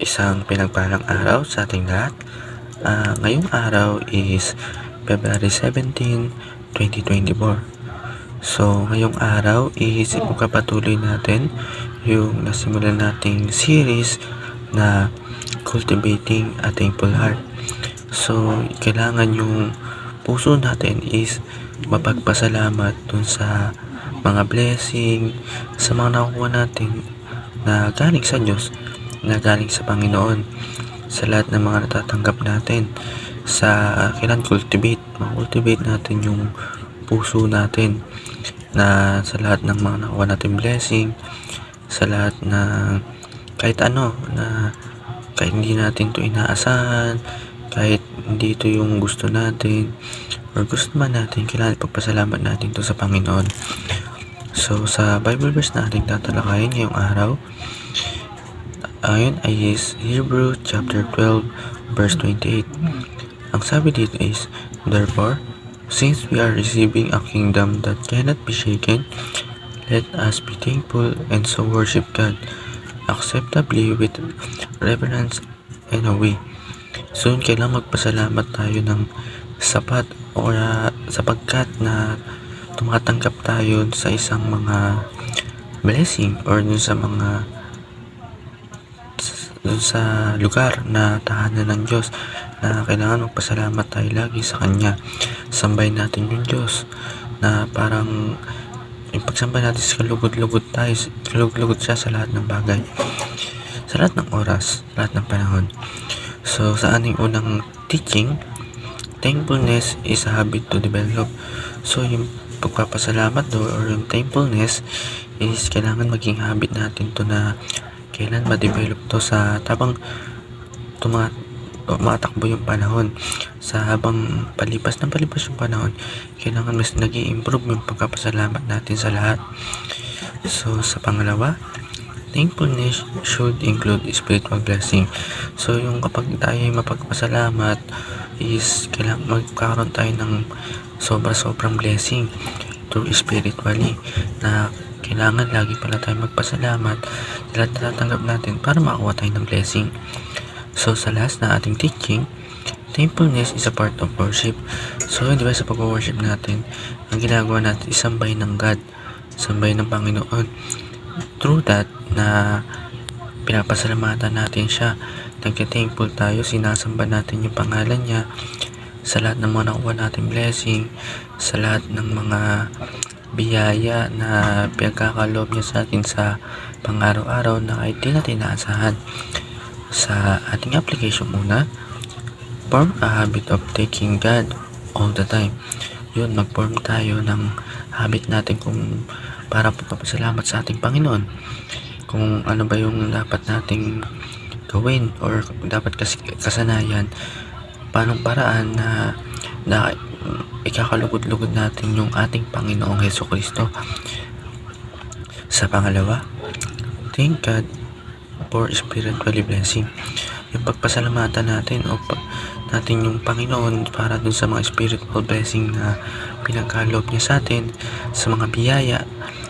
Isang pinagpalang araw sa ating lahat. Ngayong araw is February 17, 2024. So, ngayong araw is ipagpapatuloy natin yung nasimulan nating series na Cultivating a Thankful Heart. So, kailangan yung puso natin is mapagpasalamat dun sa mga blessing, sa mga nakukuha natin na galing sa Diyos, na galing sa Panginoon, sa lahat ng mga natatanggap natin. Kailangan ma-cultivate natin yung puso natin na sa lahat ng mga nakuha natin blessing, sa lahat ng kahit ano na kahit hindi natin to inaasahan, kahit hindi ito yung gusto natin or gusto man natin, kailangan ipagpasalamat natin to sa Panginoon. So, sa Bible verse na ating tatalakayin ngayong araw, ayun ay is Hebrew chapter 12 verse 28. Ang sabi dito is, "Therefore, since we are receiving a kingdom that cannot be shaken, let us be thankful and so worship God acceptably with reverence and awe." So, kailangan magpasalamat tayo ng sapat o sapagkat na tumatanggap tayo sa isang mga blessing or dun sa lugar na tahanan ng Diyos, na kailangan magpasalamat tayo lagi sa Kanya. Sambay natin yung Diyos na parang yung pagsambay natin sa kalugod-lugod siya sa lahat ng bagay, sa lahat ng oras, lahat ng panahon. So, sa ating unang teaching, thankfulness is a habit to develop. So, yung pagpapasalamat or yung thankfulness is kailangan maging habit natin to na kailan ma-develop to sa tabang tumatakbo yung panahon. Sa habang palipas yung panahon, kailangan mas nag-i-improve yung pagpapasalamat natin sa lahat. So, sa pangalawa, thankfulness should include spiritual blessing. So, yung kapag tayo ay mapagpasalamat is kailangan magkaroon tayo ng sobrang blessing through spiritually, na kailangan lagi pala tayo magpasalamat sa lahat na tatanggap natin para makakuha tayo ng blessing. So, sa last na ating teaching, thankfulness is a part of worship. So, di ba sa pag-worship natin, ang ginagawa natin is sambay ng God, sambay ng Panginoon. Through that, na pinapasalamatan natin siya, nagka-thankful tayo, sinasamba natin yung pangalan niya sa lahat ng mga nakuha nating blessing, sa lahat ng mga biyaya na pinagkakaloob niya sa atin sa pang-araw-araw na kahit di natin inaasahan. Sa ating application muna, form a habit of thanking God all the time. Yun, mag-form tayo ng habit natin kung para papasalamat sa ating Panginoon. Kung ano ba yung dapat nating gawin or dapat kasanayan, paanong paraan na ikakalugod-lugod natin yung ating Panginoong Hesukristo. Sa pangalawa, thank God for spiritual blessing. Yung pagpasalamatan natin natin yung Panginoon para dun sa mga spiritual blessing na pinagkaloob niya sa atin, sa mga biyaya,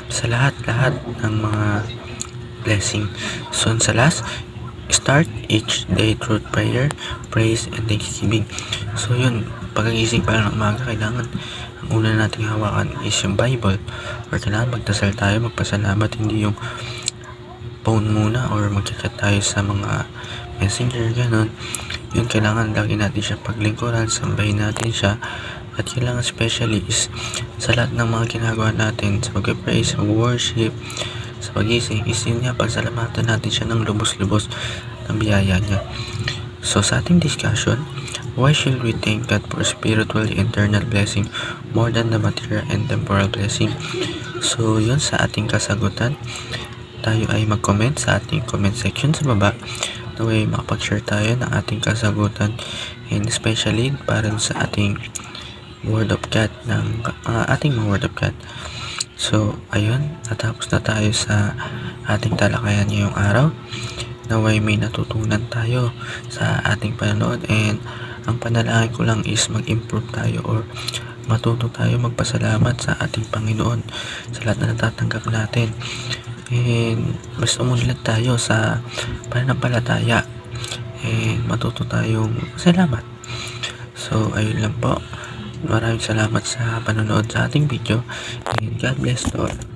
sa lahat-lahat ng mga blessing. So, sa last, start each day through prayer, praise, and thanksgiving. So, yun, pagkagising pa lang ng umaga, kailangan ang una nating hawakan is yung Bible, or kailangan magdasal tayo, magpasalamat, hindi yung phone muna or mag-chat tayo sa mga messenger, ganun. Yun, kailangan lagi natin siya paglingkuran, sambahin natin siya, at kailangan especially is sa lahat ng mga ginagawa natin, sa pag-praise, sa worship, sa pagising, is yun nga, pagsalamatan natin siya ng lubos-lubos ng biyaya niya. So, sa ating discussion, why should we thank God for spiritual internal blessing more than the material and temporal blessing? So, yun sa ating kasagutan. Tayo ay mag-comment sa ating comment section sa baba. Na way makapag-share tayo ng ating kasagutan, and especially para sa ating Word of God, ng ating mga Word of God. So, ayun, natapos na tayo sa ating talakayan ngayong araw. Naway may natutunan tayo sa ating panonood, and ang panalangin ko lang is mag-improve tayo or matuto tayo magpasalamat sa ating Panginoon sa lahat na natatanggap natin. And mas umunlad tayo sa pananampalataya and matuto tayong salamat. So, ayun lang po. Maraming salamat sa panonood sa ating video and God bless to all.